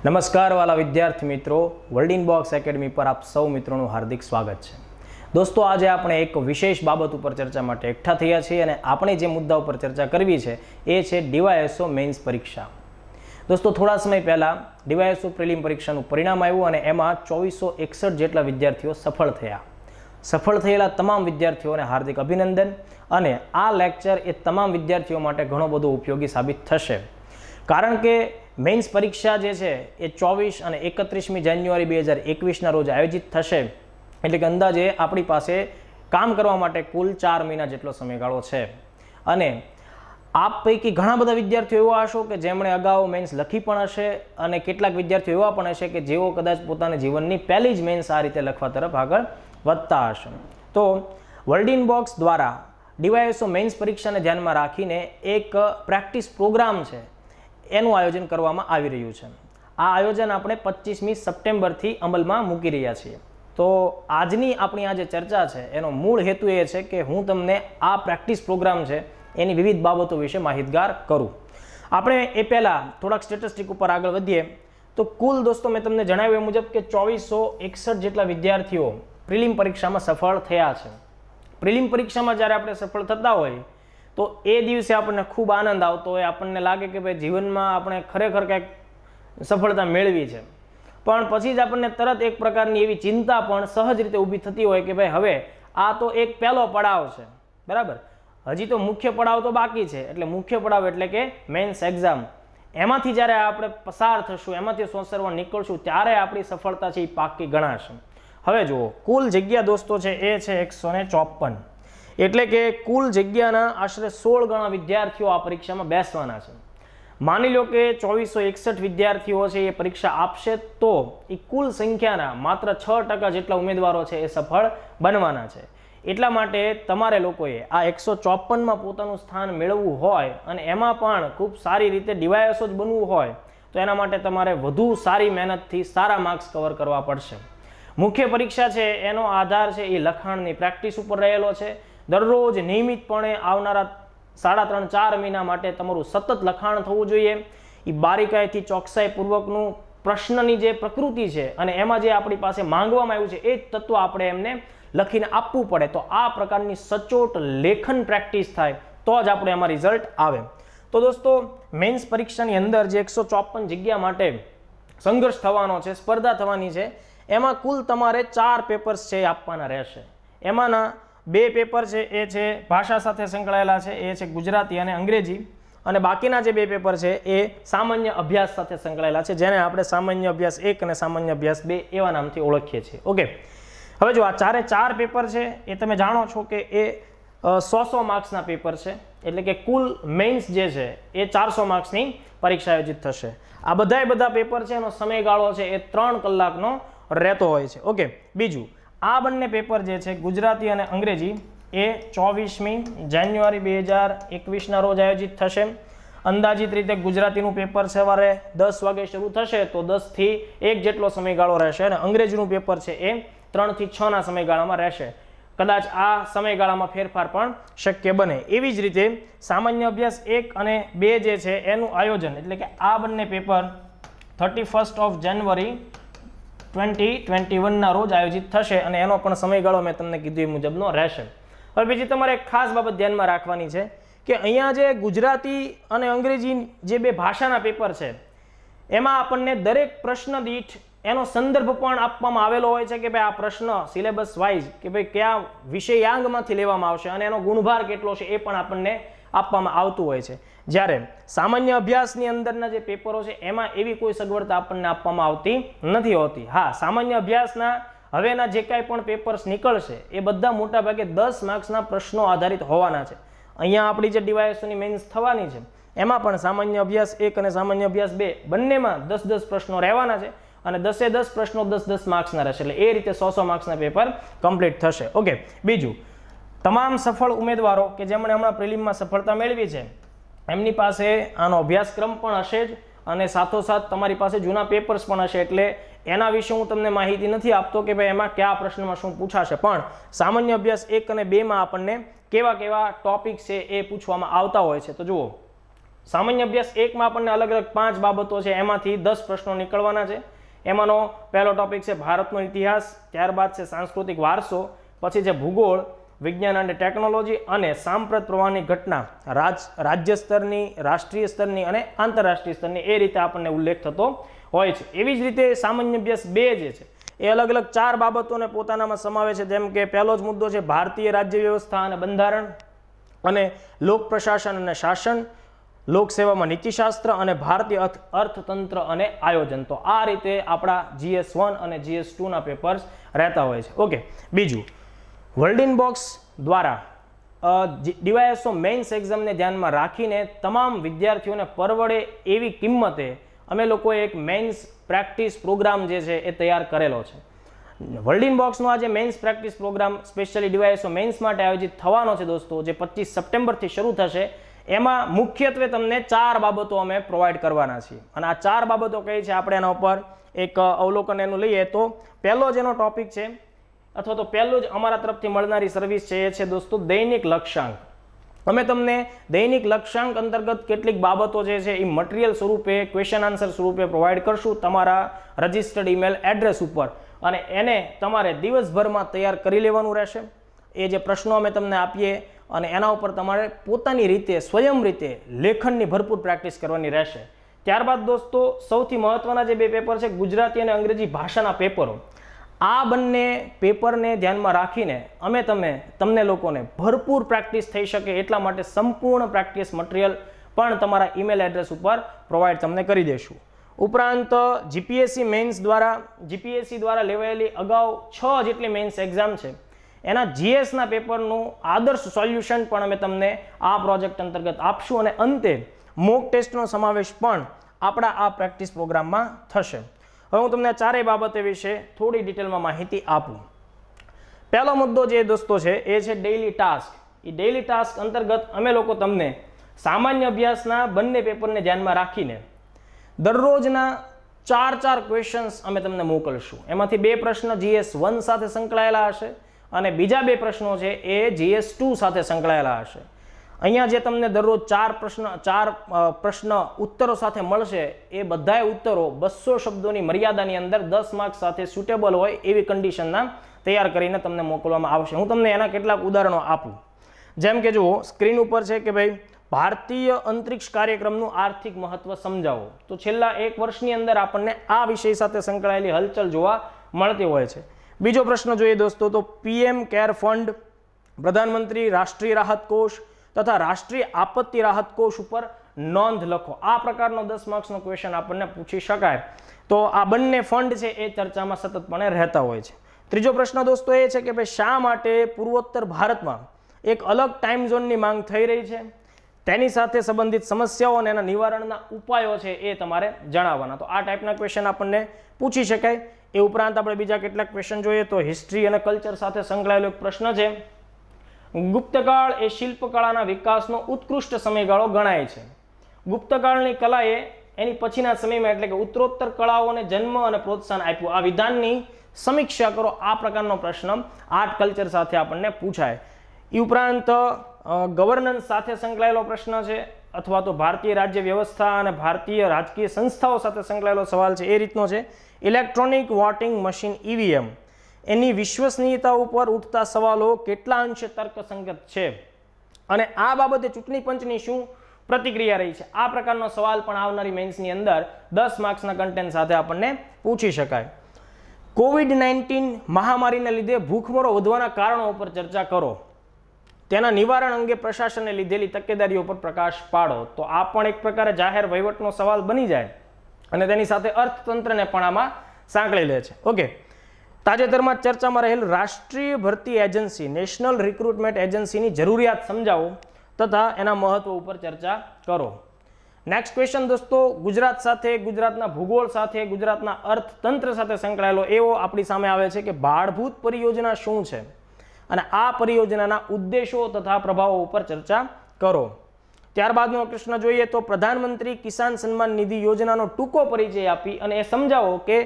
નમસ્કાર વાલા વિદ્યાર્થી મિત્રો, વર્લ્ડ ઇન બોક્સ એકેડમી પર આપ સૌ મિત્રોનું હાર્દિક સ્વાગત છે. દોસ્તો, આજે આપણે એક વિશેષ બાબત ઉપર ચર્ચા માટે એકઠા થયા છીએ અને આપણે જે મુદ્દા ઉપર ચર્ચા કરવી છે એ છે ડીવાયએસઓ મેઇન્સ પરીક્ષા. દોસ્તો, થોડા સમય પહેલાં ડીવાયએસઓ પ્રિલિમ પરીક્ષાનું પરિણામ આવ્યું અને એમાં 2461 જેટલા વિદ્યાર્થીઓ સફળ થયા. સફળ થયેલા તમામ વિદ્યાર્થીઓને હાર્દિક અભિનંદન. અને આ લેક્ચર એ તમામ વિદ્યાર્થીઓ માટે ઘણો બધો ઉપયોગી સાબિત થશે, કારણ કે મેઇન્સ પરીક્ષા જે છે એ 24 અને 31મી જાન્યુઆરી 2021ના રોજ આયોજિત થશે. એટલે કે અંદાજે આપણી પાસે કામ કરવા માટે કુલ 4 મહિના જેટલો સમયગાળો છે. અને આપ પૈકી ઘણા બધા વિદ્યાર્થીઓ એવા હશો કે જેમણે અગાઉ મેઇન્સ લખી પણ હશે અને કેટલાક વિદ્યાર્થીઓ એવા પણ હશે કે જેઓ કદાચ પોતાના જીવનની પહેલી જ મેઇન્સ આ રીતે લખવા તરફ આગળ વધતા હશે. તો વર્લ્ડ ઇન બોક્સ દ્વારા ડીવાયએસઓ મેઇન્સ પરીક્ષાને ધ્યાનમાં રાખીને એક પ્રેક્ટિસ પ્રોગ્રામ છે એનું આયોજન કરવામાં આવી રહ્યું છે. આ આયોજન આપણે 25મી સપ્ટેમ્બરથી અમલમાં મૂકી રહ્યા છીએ. તો આજની આપણી આ જે ચર્ચા છે એનો મૂળ હેતુ એ છે કે હું તમને આ પ્રેક્ટિસ પ્રોગ્રામ છે એની વિવિધ બાબતો વિશે માહિતગાર કરું. આપણે એ પહેલાં થોડાક સ્ટેટિસ્ટિક ઉપર આગળ વધીએ તો કુલ દોસ્તો મેં તમને જણાવ્યું એ મુજબ કે 2461 જેટલા વિદ્યાર્થીઓ પ્રિલિમ પરીક્ષામાં સફળ થયા છે. પ્રિલિમ પરીક્ષામાં જ્યારે આપણે સફળ થતા હોય તો એ દિવસે આપણને ખૂબ આનંદ આવતો હોય, આપણને લાગે કે ભાઈ જીવનમાં આપણે ખરેખર કંઈક સફળતા મેળવી છે. પણ પછી જ આપણને તરત એક પ્રકારની એવી ચિંતા પણ સહજ રીતે ઊભી થતી હોય કે ભાઈ હવે આ તો એક પહેલો પડાવ છે, બરાબર, હજી તો મુખ્ય પડાવ તો બાકી છે. એટલે મુખ્ય પડાવ એટલે કે મેઇન્સ એક્ઝામ, એમાંથી જ્યારે આપણે પસાર થશું, એમાંથી સોસરવા નીકળશું ત્યારે આપણી સફળતા છે એ પાકી ગણાશે. હવે જુઓ, કુલ જગ્યા દોસ્તો છે એ છે 154. એટલે કે કુલ જગ્યાના આશરે 16 ગણા વિદ્યાર્થીઓ આ પરીક્ષામાં બેસવાના છે. માની લો કે 2461 વિદ્યાર્થીઓ છે એ પરીક્ષા આપશે તો એ કુલ સંખ્યાના માત્ર 6% જેટલા ઉમેદવારો છે એ સફળ બનવાના છે. એટલા માટે તમારે લોકોએ આ 154માં પોતાનું સ્થાન મેળવવું હોય અને એમાં પણ ખૂબ સારી રીતે ડીવાયએસઓ જ બનવું હોય તો એના માટે તમારે વધુ સારી મહેનતથી સારા માર્ક્સ કવર કરવા પડશે. મુખ્ય પરીક્ષા છે એનો આધાર છે એ લખાણની પ્રેક્ટિસ ઉપર રહેલો છે. દરરોજ નિયમિતપણે આવનારા 3.5-4 મહિના માટે તમારું સતત લખાણ થવું જોઈએ. એ બારીકાઈથી ચોકસાઈપૂર્વકનું પ્રશ્નની જે પ્રકૃતિ છે અને એમાં જે આપણી પાસે માંગવામાં આવ્યું છે એ જ તત્વ આપણે એમને લખીને આપવું પડે. તો આ પ્રકારની સચોટ લેખન પ્રેક્ટિસ થાય તો જ આપણે એમાં રિઝલ્ટ આવે. તો દોસ્તો, મેઇન્સ પરીક્ષાની અંદર જે 154 જગ્યા માટે સંઘર્ષ થવાનો છે, સ્પર્ધા થવાની છે, એમાં કુલ તમારે 4 પેપર્સ છે એ આપવાના રહેશે. એમાંના 2 પેપર છે એ છે ભાષા સાથે સંકળાયેલા છે, એ છે ગુજરાતી અને અંગ્રેજી. અને બાકીના જે 2 પેપર છે એ સામાન્ય અભ્યાસ સાથે સંકળાયેલા છે, જેને આપણે સામાન્ય અભ્યાસ 1 અને સામાન્ય અભ્યાસ 2 એવા નામથી ઓળખીએ છીએ. ઓકે, હવે જો આ 4 પેપર છે એ તમે જાણો છો કે એ 100 માર્ક્સના પેપર છે. એટલે કે કુલ મેઇન્સ જે છે એ 400 માર્ક્સની પરીક્ષા આયોજિત થશે. આ બધા પેપર છે એનો સમયગાળો છે એ 3 કલાકનો રહેતો હોય છે. ઓકે, બીજું, આ બંને પેપર જે છે ગુજરાતી અને અંગ્રેજી એ 24મી જાન્યુઆરી 2021ના રોજ આયોજિત થશે. અંદાજિત રીતે ગુજરાતીનું પેપર સવારે 10 વાગે શરૂ થશે તો 10 થી 1 જેટલો સમયગાળો રહેશે અને અંગ્રેજીનું પેપર છે એ 3 થી 6ના સમયગાળામાં રહેશે. કદાચ આ સમયગાળામાં ફેરફાર પણ શક્ય બને. એવી જ રીતે સામાન્ય અભ્યાસ 1 અને 2 જે છે એનું આયોજન એટલે કે આ બંને પેપર 31 જાન્યુઆરી 2021ના રોજ આયોજિત થશે અને એનો પણ સમયગાળો મેં તમને કીધું એ મુજબનો રહેશે. હવે બીજી તમારે એક ખાસ બાબત ધ્યાનમાં રાખવાની છે કે અહીંયા જે ગુજરાતી અને અંગ્રેજી જે 2 ભાષાના પેપર છે એમાં આપણને દરેક પ્રશ્ન દીઠ એનો સંદર્ભ પણ આપવામાં આવેલો હોય છે કે ભાઈ આ પ્રશ્ન સિલેબસ વાઇઝ કે ભાઈ કયા વિષયાંગમાંથી લેવામાં આવશે અને એનો ગુણભાર કેટલો છે એ પણ આપણને આપવામાં આવતું હોય છે. જ્યારે સામાન્ય અભ્યાસની અંદરના જે પેપરો છે એમાં એવી કોઈ સગવડતા આપણને આપવામાં આવતી નથી હોતી. હા, સામાન્ય અભ્યાસના હવેના જે કાંઈ પણ પેપર્સ નીકળશે એ બધા મોટાભાગે 10 માર્ક્સના પ્રશ્નો આધારિત હોવાના છે. અહીંયા આપણી જે ડીવાયએસઓની મેઇન્સ થવાની છે એમાં પણ સામાન્ય અભ્યાસ 1 અને સામાન્ય અભ્યાસ 2 બંનેમાં 10 પ્રશ્નો રહેવાના છે અને 10 પ્રશ્નો 10 માર્ક્સના રહેશે. એટલે એ રીતે 100 માર્ક્સના પેપર કમ્પ્લીટ થશે. ઓકે, બીજું, તમામ સફળ ઉમેદવારો કે જેમણે હમણાં પ્રિલિમમાં સફળતા મેળવી છે એમની પાસે આનો અભ્યાસક્રમ પણ હશે જ અને સાથોસાથ તમારી પાસે જૂના પેપર્સ પણ હશે. એટલે એના વિશે હું તમને માહિતી નથી આપતો કે ભાઈ એમાં કયા પ્રશ્નમાં શું પૂછાશે, પણ સામાન્ય અભ્યાસ 1 અને 2માં આપણને કેવા ટોપિક છે એ પૂછવામાં આવતા હોય છે. તો જુઓ, સામાન્ય અભ્યાસ 1 માં આપણને અલગ અલગ 5 બાબતો છે, એમાંથી 10 પ્રશ્નો નીકળવાના છે. એમાંનો પહેલો ટોપિક છે ભારતનો ઇતિહાસ, ત્યારબાદ છે સાંસ્કૃતિક વારસો, પછી છે ભૂગોળ, વિજ્ઞાન અને ટેકનોલોજી અને સાંપ્રત પ્રવાહની ઘટના, રાજ્ય સ્તરની, રાષ્ટ્રીય સ્તરની અને આંતરરાષ્ટ્રીય સ્તરની, એ રીતે આપણને ઉલ્લેખ થતો હોય છે. એવી જ રીતે સામાન્ય અભ્યાસ 2 જે છે એ અલગ અલગ 4 બાબતોને પોતાનામાં સમાવે છે. જેમ કે પહેલો જ મુદ્દો છે ભારતીય રાજ્ય વ્યવસ્થા અને બંધારણ અને લોક પ્રશાસન અને શાસન, લોકસેવામાં નીતિશાસ્ત્ર અને ભારતીય અર્થતંત્ર અને આયોજન. તો આ રીતે આપણા GS1 અને GS2 ના પેપર્સ રહેતા હોય છે. ઓકે, બીજું, વર્લ્ડ બોક્સ દ્વારા DYSO મેઇન્સ એક્ઝામને ધ્યાનમાં રાખીને તમામ વિદ્યાર્થીઓને પરવડે એવી કિંમતે અમે લોકોએ એક મેઇન્સ પ્રેક્ટિસ પ્રોગ્રામ જે છે એ તૈયાર કરેલો છે. વર્લ્ડ બોક્સનો આ જે mains practice program specially DYSO mains માટે આયોજિત થવાનો છે દોસ્તો, જે 25 સપ્ટેમ્બરથી શરૂ થશે, એમાં મુખ્યત્વે તમને 4 બાબતો અમે પ્રોવાઈડ કરવાના છીએ. અને આ 4 બાબતો કઈ છે આપણે એના ઉપર એક અવલોકન એનું લઈએ તો પહેલો જેનો ટોપિક છે અથવા તો પહેલું જ અમારા તરફથી મળનારી સર્વિસ છે એ છે દોસ્તો દૈનિક લક્ષ્યાંક. અમે તમને દૈનિક લક્ષ્યાંક અંતર્ગત કેટલીક બાબતો જે છે એ મટીરિયલ સ્વરૂપે, ક્વેશ્ચન આન્સર સ્વરૂપે પ્રોવાઈડ કરશું તમારા રજિસ્ટર્ડ ઈમેલ એડ્રેસ ઉપર, અને એને તમારે દિવસભરમાં તૈયાર કરી લેવાનું રહેશે. એ જે પ્રશ્નો અમે તમને આપીએ અને એના ઉપર તમારે પોતાની રીતે, સ્વયં રીતે લેખનની ભરપૂર પ્રેક્ટિસ કરવાની રહેશે. ત્યારબાદ દોસ્તો સૌથી મહત્વના જે 2 પેપર છે ગુજરાતી અને અંગ્રેજી ભાષાના પેપરો, આ બંને પેપરને ધ્યાનમાં રાખીને અમે તમને લોકોને ભરપૂર પ્રેક્ટિસ થઈ શકે એટલા માટે સંપૂર્ણ પ્રેક્ટિસ મટીરિયલ પણ તમારા ઈમેલ એડ્રેસ ઉપર પ્રોવાઈડ તમને કરી દઈશું. ઉપરાંત જીપીએસસી મેઇન્સ દ્વારા લેવાયેલી અગાઉ 6 જેટલી મેઇન્સ એક્ઝામ છે, એના જીએસના પેપરનું આદર્શ સોલ્યુશન પણ અમે તમને આ પ્રોજેક્ટ અંતર્ગત આપશું, અને અંતે મોક ટેસ્ટનો સમાવેશ પણ આપણા આ પ્રેક્ટિસ પ્રોગ્રામમાં થશે. હવે હું તમને 4 બાબતો વિશે થોડી ડિટેલમાં માહિતી આપું. પહેલો મુદ્દો જે દોસ્તો છે એ છે ડેઇલી ટાસ્ક. એ ડેઇલી ટાસ્ક અંતર્ગત અમે લોકો તમને સામાન્ય અભ્યાસના બંને પેપરને ધ્યાનમાં રાખીને દરરોજના 4 ક્વેશ્ચન્સ અમે તમને મોકલશું. એમાંથી 2 પ્રશ્ન GS1 સાથે સંકળાયેલા હશે અને બીજા 2 પ્રશ્નો છે એ GS2 સાથે સંકળાયેલા હશે. અહીંયા જે તમને દરરોજ 4 પ્રશ્ન ઉત્તરો સાથે મળશે એ બધાય ઉત્તરો 200 શબ્દોની મર્યાદાની અંદર 10 માર્ક્સ સાથે સુટેબલ હોય એવી કન્ડિશનના તૈયાર કરીને તમને મોકલવામાં આવશે. હું તમને એના કેટલાક ઉદાહરણો આપું. જેમ કે જુઓ સ્ક્રીન ઉપર છે કે ભાઈ ભારતીય અંતરિક્ષ કાર્યક્રમનું આર્થિક મહત્વ સમજાવો. તો છેલ્લા 1 વર્ષની અંદર આપણને આ વિષય સાથે સંકળાયેલી હલચલ જોવા મળતી હોય છે. બીજો પ્રશ્ન જોઈએ દોસ્તો તો PM કેર ફંડ, પ્રધાનમંત્રી રાષ્ટ્રીય રાહત કોષ તથા રાષ્ટ્રીય આપત્તિ રાહત કોષ ઉપર નોંધ લખો. આ પ્રકારનો 10 માર્ક્સનો ક્વેશ્ચન આપણને પૂછી શકાય. તો આ બંને ફંડ છે એ ચર્ચામાં સતતપણે રહેતા હોય છે. ત્રીજો પ્રશ્ન દોસ્તો એ છે કે ભાઈ શા માટે પૂર્વોત્તર ભારતમાં એક અલગ ટાઈમ ઝોનની માંગ થઈ રહી છે, તેની સાથે સંબંધિત સમસ્યાઓ અને એના નિવારણના ઉપાયો છે એ તમારે જણાવવાના. તો આ ટાઈપના ક્વેશ્ચન આપણને પૂછી શકાય. એ ઉપરાંત આપણે બીજા કેટલાક ક્વેશ્ચન જોઈએ તો હિસ્ટ્રી અને કલ્ચર સાથે સંકળાયેલો એક પ્રશ્ન છે, ગુપ્તકાળ એ શિલ્પકળાના વિકાસનો ઉત્કૃષ્ટ સમયગાળો ગણાય છે. ગુપ્તકાળની કલાએ એની પછીના સમયમાં એટલે કે ઉત્તરોત્તર કળાઓને જન્મ અને પ્રોત્સાહન આપ્યું. આ વિધાનની સમીક્ષા કરો. આ પ્રકારનો પ્રશ્ન આર્ટ કલ્ચર સાથે આપણને પૂછાય. એ ઉપરાંત ગવર્નન્સ સાથે સંકળાયેલો પ્રશ્ન છે, અથવા તો ભારતીય રાજ્ય વ્યવસ્થા અને ભારતીય રાજકીય સંસ્થાઓ સાથે સંકળાયેલો સવાલ છે. એ રીતનો છે ઇલેક્ટ્રોનિક વોટિંગ મશીન EVM એની વિશ્વસનીયતા ઉપર ઉઠતા સવાલો કેટલા અંશે તર્કસંગત છે અને આ બાબતે ચૂંટણી પંચની શું પ્રતિક્રિયા રહી છે. આ પ્રકારનો સવાલ પણ આવનારી મેન્સની અંદર 10 માર્ક્સના કન્ટેન્ટ સાથે આપણને પૂછી શકાય. COVID-19 મહામારીને લીધે ભૂખમરો વધવાના કારણો ઉપર ચર્ચા કરો. તેના નિવારણ અંગે પ્રશાસને લીધેલી તકેદારીઓ પર પ્રકાશ પાડો. તો આ પણ એક પ્રકારે જાહેર વહીવટનો સવાલ બની જાય અને તેની સાથે અર્થતંત્રને પણ આમાં સાંકળી લે છે. ઓકે, તાજેતરમાં ચર્ચામાં રહેલ રાષ્ટ્રીય ભરતી એજન્સી નેશનલ રિક્રુટમેન્ટ એજન્સીની જરૂરિયાત સમજાવો તથા એના મહત્વ ઉપર ચર્ચા કરો. નેક્સ્ટ ક્વેશ્ચન દોસ્તો ગુજરાત સાથે, ગુજરાતના ભૂગોળ સાથે, ગુજરાતના અર્થતંત્ર સાથે સંકળાયેલો એવો આપણી સામે આવે છે કે ભાડભૂત પરિયોજના શું છે અને આ પરિયોજનાના ઉદ્દેશો તથા પ્રભાવો ઉપર ચર્ચા કરો. ત્યારબાદનો પ્રશ્ન જોઈએ તો પ્રધાનમંત્રી કિસાન સન્માન નિધિ યોજનાનો ટૂંકો પરિચય આપી અને એ સમજાવો કે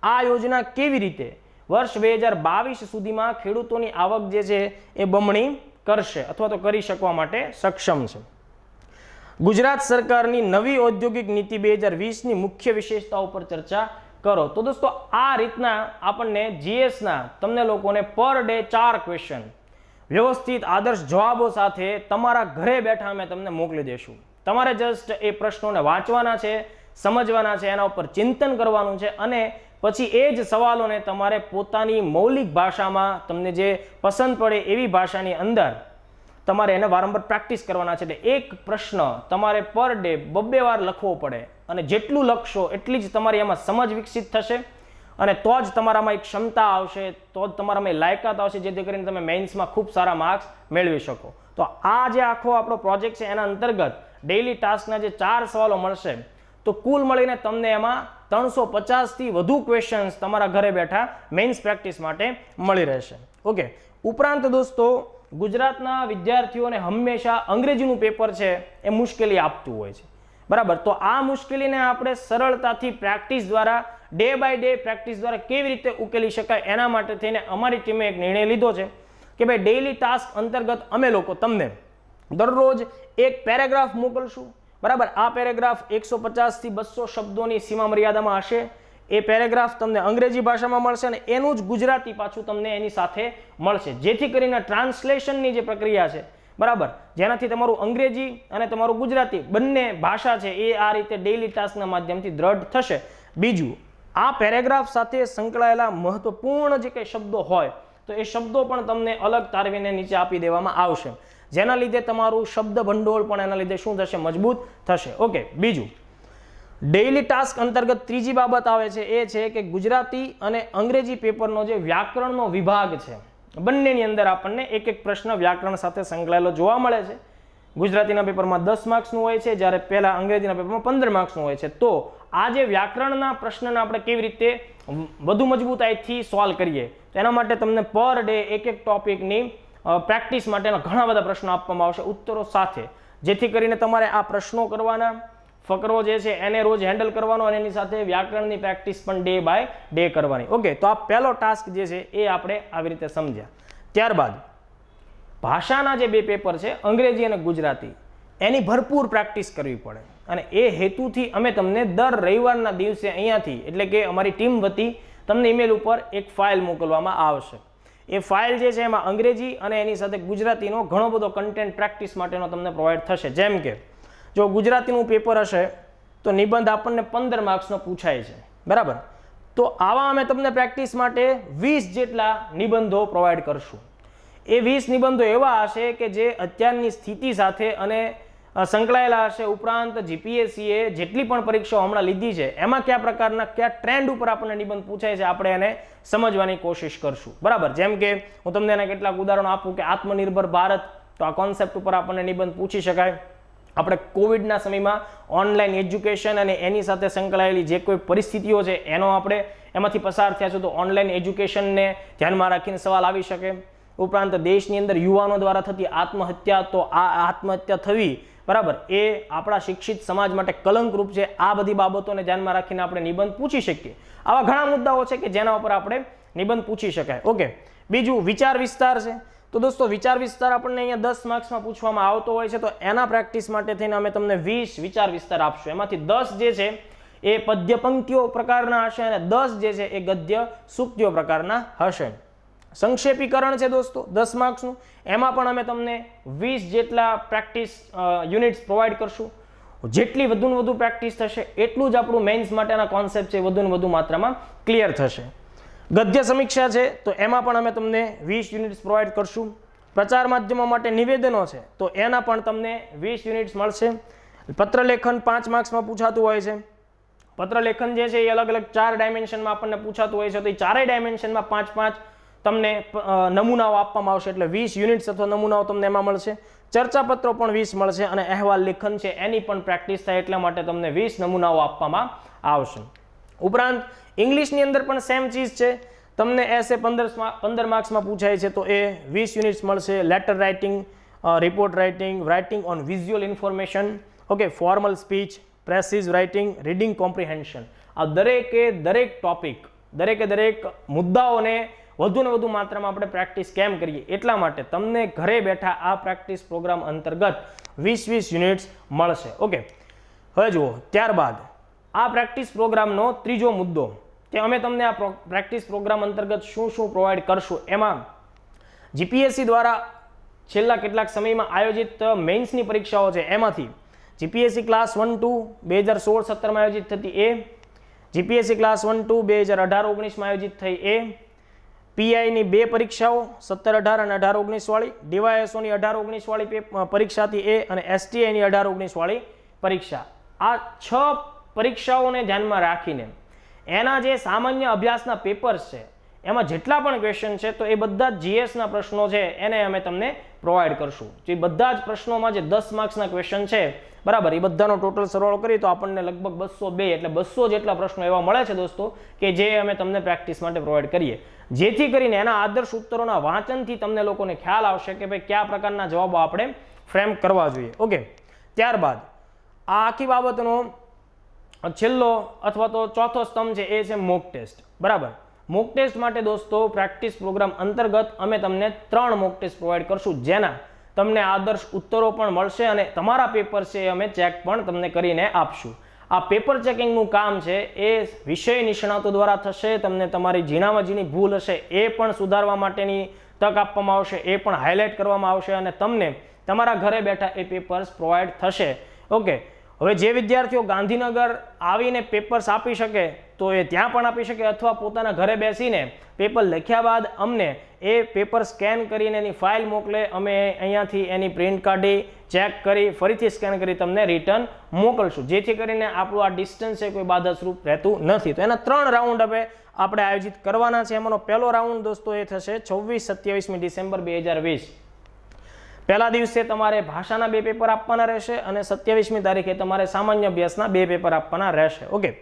આ યોજના કેવી રીતે વર્ષ 2022 સુધીમાં ખેડૂતોની આવક જે છે એ બમણી કરશે અથવા તો કરી શકવા માટે સક્ષમ છે. ગુજરાત સરકારની નવી ઔદ્યોગિક નીતિ 2020ની મુખ્ય વિશેષતાઓ પર ચર્ચા કરો. તો દોસ્તો આ રીતના આપણને જીએસના તમને લોકોને પર ડે 4 ક્વેશ્ચન વ્યવસ્થિત આદર્શ જવાબો સાથે તમારા ઘરે બેઠા અમે તમને મોકલી દઈશું. તમારે જસ્ટ એ પ્રશ્નોને વાંચવાના છે, સમજવાના છે, એના ઉપર ચિંતન કરવાનું છે અને પછી એ જ સવાલોને તમારે પોતાની મૌલિક ભાષામાં તમને જે પસંદ પડે એવી ભાષાની અંદર તમારે એને વારંવાર પ્રેક્ટિસ કરવાના છે. એટલે એક પ્રશ્ન તમારે પર ડે 2 વાર લખવો પડે અને જેટલું લખશો એટલી જ તમારી એમાં સમજ વિકસિત થશે અને તો જ તમારામાં એક ક્ષમતા આવશે, તો જ તમારામાં લાયકાત આવશે, જેથી કરીને તમે મેઇન્સમાં ખૂબ સારા માર્ક્સ મેળવી શકો. તો આ જે આખો આપણો પ્રોજેક્ટ છે એના અંતર્ગત ડેઇલી ટાસ્કના જે 4 સવાલો મળશે તો કુલ મળીને તમને એમાં 350થી વધુ ક્વેશ્ચન્સ તમારા ઘરે બેઠા મેઇન્સ પ્રેક્ટિસ માટે મળી રહેશે. ઓકે. ઉપરાંત દોસ્તો ગુજરાતના વિદ્યાર્થીઓને હંમેશા અંગ્રેજીનું પેપર છે એ મુશ્કેલી આપતું હોય છે, બરાબર. તો આ મુશ્કેલીને આપણે સરળતાથી પ્રેક્ટિસ દ્વારા ડે બાય ડે પ્રેક્ટિસ દ્વારા કેવી રીતે ઉકેલી શકાય એના માટે થઈને અમારી ટીમે એક નિર્ણય લીધો છે કે ભાઈ ડેઇલી ટાસ્ક અંતર્ગત અમે લોકો તમને દરરોજ એક પેરેગ્રાફ મોકલશું, બરાબર. આ પેરેગ્રાફ 150 થી 200 શબ્દોની સીમા મર્યાદામાં હશે. એ પેરેગ્રાફ તમને અંગ્રેજી ભાષામાં મળશે અને એનું જ ગુજરાતી પાછું તમને એની સાથે મળશે, જેથી કરીને ટ્રાન્સલેશનની જે પ્રક્રિયા છે, બરાબર, જેનાથી તમારું અંગ્રેજી અને તમારું ગુજરાતી બંને ભાષા છે એ આ રીતે ડેઇલી ટાસ્કના માધ્યમથી દ્રઢ થશે. બીજું, આ પેરેગ્રાફ સાથે સંકળાયેલા મહત્વપૂર્ણ જે કંઈ શબ્દો હોય તો એ શબ્દો પણ તમને અલગ તારવીને નીચે આપી દેવામાં આવશે, જેના લીધે તમારું શબ્દ ભંડોળ પણ એના લીધે શું થશે? મજબૂત થશે. ઓકે. બીજું, ડેઇલી ટાસ્ક અંતર્ગત ત્રીજી બાબત આવે છે એ છે કે ગુજરાતી અને અંગ્રેજી પેપરનો જે વ્યાકરણનો વિભાગ છે બંનેની અંદર આપણને એક એક પ્રશ્ન વ્યાકરણ સાથે સંકળાયેલો જોવા મળે છે. ગુજરાતીના પેપરમાં 10 માર્ક્સનું હોય છે, જ્યારે પહેલા અંગ્રેજીના પેપરમાં 15 માર્ક્સનું હોય છે. તો આ જે વ્યાકરણના પ્રશ્નને આપણે કેવી રીતે વધુ મજબૂતાઈથી સોલ્વ કરીએ તો એના માટે તમને પર ડે એક એક ટોપિકની પ્રેક્ટિસ માટેના ઘણા બધા પ્રશ્નો આપવામાં આવશે ઉત્તરો સાથે, જેથી કરીને તમારે આ પ્રશ્નો કરવાના, ફકરો જે છે એને રોજ હેન્ડલ કરવાનો અને એની સાથે વ્યાકરણની પ્રેક્ટિસ પણ ડે બાય ડે કરવાની. ઓકે. તો આ પહેલો ટાસ્ક જે છે એ આપણે આવી રીતે સમજ્યા. ત્યારબાદ ભાષાના જે 2 પેપર છે અંગ્રેજી અને ગુજરાતી એની ભરપૂર પ્રેક્ટિસ કરવી પડે અને એ હેતુથી અમે તમને દર રવિવારના દિવસે અહીંયાથી એટલે કે અમારી ટીમ વતી તમને ઈમેલ ઉપર એક ફાઇલ મોકલવામાં આવશે. એ ફાઇલ જે છે એમાં અંગ્રેજી અને એની સાથે ગુજરાતીનો ઘણો બધો કન્ટેન્ટ પ્રેક્ટિસ માટેનો તમને પ્રોવાઈડ થશે. જેમ કે જો ગુજરાતીનું પેપર હશે તો નિબંધ આપણને 15 માર્ક્સનો પૂછાય છે, બરાબર. તો આવા અમે તમને પ્રેક્ટિસ માટે 20 જેટલા નિબંધો પ્રોવાઈડ કરશું. એ 20 નિબંધો એવા હશે કે જે અત્યારની સ્થિતિ સાથે અને સંકળાયેલા હશે. ઉપરાંત જીપીએસસીએ જેટલી પણ પરીક્ષાઓ હમણાં લીધી છે એમાં કયા પ્રકારના કયા ટ્રેન્ડ ઉપર આપણને નિબંધ પૂછાય છે આપણે એને સમજવાની કોશિશ કરશું, બરાબર. જેમ કે હું તમને એના કેટલાક ઉદાહરણો આપું કે આત્મનિર્ભર ભારત, તો આ કોન્સેપ્ટ ઉપર આપણને નિબંધ પૂછી શકાય. આપણે કોવિડના સમયમાં ઓનલાઈન એજ્યુકેશન અને એની સાથે સંકળાયેલી જે કોઈ પરિસ્થિતિઓ છે એનો આપણે એમાંથી પસાર થયા છે, તો ઓનલાઈન એજ્યુકેશનને ધ્યાનમાં રાખીને સવાલ આવી શકે. ઉપરાંત દેશની અંદર યુવાનો દ્વારા થતી આત્મહત્યા, તો આ આત્મહત્યા થવી, બરાબર, એ આપણા શિક્ષિત સમાજ માટે કલંકરૂપ છે. આ બધી બાબતોને ધ્યાનમાં રાખીને આપણે નિબંધ પૂછી શકીએ. આવા ઘણા મુદ્દાઓ છે કે જેના ઉપર આપણે નિબંધ પૂછી શકાય. ઓકે. બીજું વિચાર વિસ્તાર છે. તો દોસ્તો વિચાર વિસ્તાર આપણને અહીંયા 10 માર્ક્સમાં પૂછવામાં આવતો હોય છે, તો એના પ્રેક્ટિસ માટે થઈને અમે તમને 20 વિચાર વિસ્તાર આપશું. એમાંથી 10 જે છે એ પદ્ય પંક્તિઓ પ્રકારના હશે અને 10 જે છે એ ગદ્ય સૂક્તિઓ પ્રકારના હશે. સંક્ષેપીકરણ છે દોસ્તો 10 માર્ક્સનું, એમાં પણ અમે તમને 20 જેટલા પ્રેક્ટિસ યુનિટ્સ પ્રોવાઈડ કરશું. જેટલી વધુને વધુ પ્રેક્ટિસ થશે એટલું જ આપણું મેઇન્સ માટેના કોન્સેપ્ટ છે વધુને વધુ માત્રામાં ક્લિયર થશે. ગદ્ય સમીક્ષા છે તો એમાં પણ અમે તમને 20 યુનિટ્સ પ્રોવાઈડ કરશું. પ્રચાર માધ્યમો માટે નિવેદનો છે તો એના પણ તમને 20 યુનિટ્સ મળશે. પત્રલેખન 5 માર્ક્સમાં પૂછાતું હોય છે. પત્રલેખન જે છે એ અલગ અલગ 4 ડાયમેન્શનમાં આપણને પૂછાતું હોય છે, તો એ 4 ડાયમેન્શનમાં 5-5 તમને નમૂનાઓ આપવામાં આવશે, એટલે 20 યુનિટ્સ અથવા નમૂનાઓ તમને એમાં મળશે. ચર્ચાપત્રો પણ 20 મળશે અને અહેવાલ લેખન છે એની પણ પ્રેક્ટિસ થાય એટલા માટે તમને 20 નમૂનાઓ આપવામાં આવશે. ઉપરાંત ઇંગ્લિશની અંદર પણ સેમ ચીજ છે. તમને એસે 15 માર્ક્સમાં પૂછાય છે તો એ 20 યુનિટ્સ મળશે. Letter writing, report writing, writing on visual information, okay, formal speech, precis writing, reading comprehension, આ દરેક ટોપિક, દરેક મુદ્દાઓને વધુને વધુ માત્રામાં આપણે પ્રેક્ટિસ કેમ કરીએ એટલા માટે તમને ઘરે બેઠા આ પ્રેક્ટિસ પ્રોગ્રામ અંતર્ગત 20 યુનિટ્સ મળશે. ઓકે, હવે જુઓ, ત્યારબાદ આ પ્રેક્ટિસ પ્રોગ્રામનો ત્રીજો મુદ્દો કે અમે તમને આ પ્રેક્ટિસ પ્રોગ્રામ અંતર્ગત શું શું પ્રોવાઈડ કરશું. એમાં જીપીએસસી દ્વારા છેલ્લા કેટલાક સમયમાં આયોજિત મેઇન્સની પરીક્ષાઓ છે એમાંથી જીપીએસસી ક્લાસ 1-2 2016-17માં આયોજિત થતી એ, જીપીએસસી ક્લાસ 1-2 2018-19માં આયોજિત થઈ એ, પીઆઈની 2 પરીક્ષાઓ 17-18 અને 18-19 વાળી, ડીવાયએસઓની 18-19 વાળી પરીક્ષાથી એ અને એસટીઆઈની 18-19 વાળી પરીક્ષા. આ 6 પરીક્ષાઓને ધ્યાનમાં રાખીને એના જે સામાન્ય અભ્યાસના પેપર્સ છે એમાં જેટલા પણ ક્વેશ્ચન છે તો એ બધા જ જીએસના પ્રશ્નો છે એને અમે તમને પ્રોવાઈડ કરશું. જે બધા જ પ્રશ્નોમાં જે 10 માર્ક્સના ક્વેશ્ચન છે બરાબર, એ બધાનો ટોટલ સરવાળો કરી તો આપણને લગભગ 202 એટલે 200 જેટલા પ્રશ્નો એવા મળે છે દોસ્તો કે જે અમે તમને પ્રેક્ટિસ માટે પ્રોવાઈડ કરીએ, જેથી કરીને એના આદર્શ ઉત્તરોના વાંચનથી તમને લોકોને ખ્યાલ આવશે કે ભાઈ કયા પ્રકારના જવાબો આપણે ફ્રેમ કરવા જોઈએ. ઓકે, ત્યારબાદ આ આખી બાબતનો છેલ્લો અથવા તો ચોથો સ્તંભ છે એ છે મોક ટેસ્ટ. બરાબર, મોક ટેસ્ટ માટે દોસ્તો પ્રેક્ટિસ પ્રોગ્રામ અંતર્ગત અમે તમને 3 મોક ટેસ્ટ પ્રોવાઈડ કરશું, જેના તમને આદર્શ ઉત્તરો પણ મળશે અને તમારા પેપર છે એ અમે ચેક પણ તમને કરીને આપશું. આ પેપર ચેકિંગનું કામ છે એ વિષય નિષ્ણાતો દ્વારા થશે. તમને તમારી ઝીણામાં ઝીણી ભૂલ હશે એ પણ સુધારવા માટેની તક આપવામાં આવશે, એ પણ હાઇલાઇટ કરવામાં આવશે અને તમને તમારા ઘરે બેઠા એ પેપર્સ પ્રોવાઈડ થશે. ઓકે, હવે જે વિદ્યાર્થીઓ ગાંધીનગર આવીને પેપર્સ આપી શકે તો એ ત્યાં પણ આપી શકે, અથવા પોતાના ઘરે બેસીને પેપર લખ્યા બાદ અમને એ પેપર સ્કેન કરીને એની ફાઇલ મોકલે, અમે અહીંયાથી એની પ્રિન્ટ કાઢી ચેક કરી ફરીથી સ્કેન કરી તમને રિટર્ન મોકલશું, જેથી કરીને આપણું આ ડિસ્ટન્સ છે કોઈ બાધાસ્વરૂપ રહેતું નથી. તો એના 3 રાઉન્ડ હવે આપણે આયોજિત કરવાના છે. એમાંનો પહેલો રાઉન્ડ દોસ્તો એ થશે 26-27મી ડિસેમ્બર 2020. પહેલા દિવસે તમારે ભાષાના 2 પેપર આપવાના રહેશે અને 27મી તારીખે તમારે સામાન્ય અભ્યાસના 2 પેપર આપવાના રહેશે. ઓકે,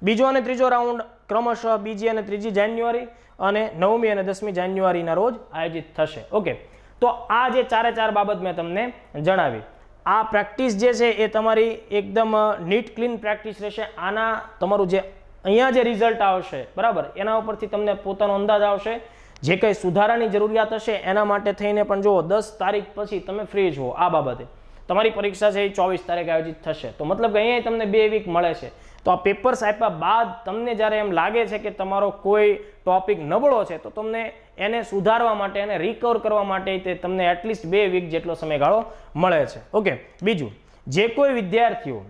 બીજો અને ત્રીજો રાઉન્ડ ક્રમશઃ 2જી અને 3જી જાન્યુઆરી અને 9મી અને 10મી જાન્યુઆરીના રોજ આયોજિત થશે. ઓકે, તો આ જે 4 બાબત મેં તમને જણાવી, આ પ્રેક્ટિસ જે છે એ તમારી એકદમ નીટ ક્લીન પ્રેક્ટિસ રહેશે. આના તમારું જે અહીંયા જે રિઝલ્ટ આવશે બરાબર, એના ઉપરથી તમને પોતાનો અંદાજ આવશે. જે કંઈ સુધારાની જરૂરિયાત હશે એના માટે થઈને પણ જુઓ 10 તારીખ પછી તમે ફ્રી છો. આ બાબતે તમારી પરીક્ષા છે એ 24 તારીખે આયોજિત થશે, તો મતલબ કે અહીંયા તમને 2 વીક મળે છે. તો આ પેપર્સ આપ્યા બાદ તમને જ્યારે એમ લાગે છે કે તમારો કોઈ ટોપિક નબળો છે તો તમને એને સુધારવા માટે એને રિકવર કરવા માટે તે તમને એટલીસ્ટ 2 વીક જેટલો સમયગાળો મળે છે. ઓકે, બીજું, જે કોઈ વિદ્યાર્થીઓ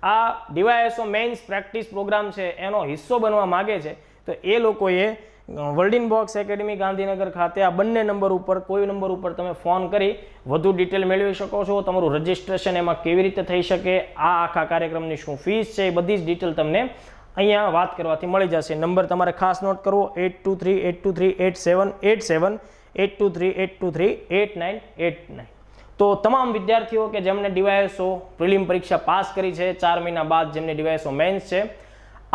આ ડીવાયએસઓ મેઇન્સ પ્રેક્ટિસ પ્રોગ્રામ છે એનો હિસ્સો બનવા માગે છે તો એ લોકોએ વર્લ્ડિન બોક્સ એકેડમી ગાંધીનગર ખાતે આ બંને નંબર ઉપર કોઈ નંબર ઉપર તમે ફોન કરી વધુ ડિટેલ મેળવી શકો છો. તમારું રજિસ્ટ્રેશન એમાં કેવી રીતે થઈ શકે, આ આખા કાર્યક્રમની શું ફીસ છે, એ બધી જ ડિટેલ તમને અહીંયા વાત કરવાથી મળી જશે. નંબર તમારે ખાસ નોટ કરવો 8238238787 8238238989. તો તમામ વિદ્યાર્થીઓ કે જેમને ડીવાયએસઓ પ્રિલિમ પરીક્ષા પાસ કરી છે 4 મહિના બાદ, જેમને ડીવાયએસઓ મેન્સ છે,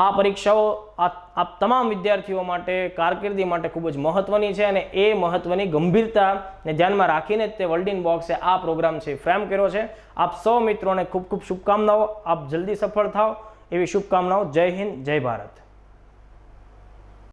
આ પરીક્ષાઓ આ તમામ વિદ્યાર્થીઓ માટે કારકિર્દી માટે ખૂબ જ મહત્વની છે અને એ મહત્વની ગંભીરતાને ધ્યાનમાં રાખીને તે વર્લ્ડિન બોક્સે આ પ્રોગ્રામ છે ફ્રેમ કર્યો છે. આપ સૌ મિત્રોને ખૂબ ખૂબ શુભકામનાઓ. આપ જલ્દી સફળ થાઓ એવી શુભકામનાઓ. જય હિન્દ, જય ભારત.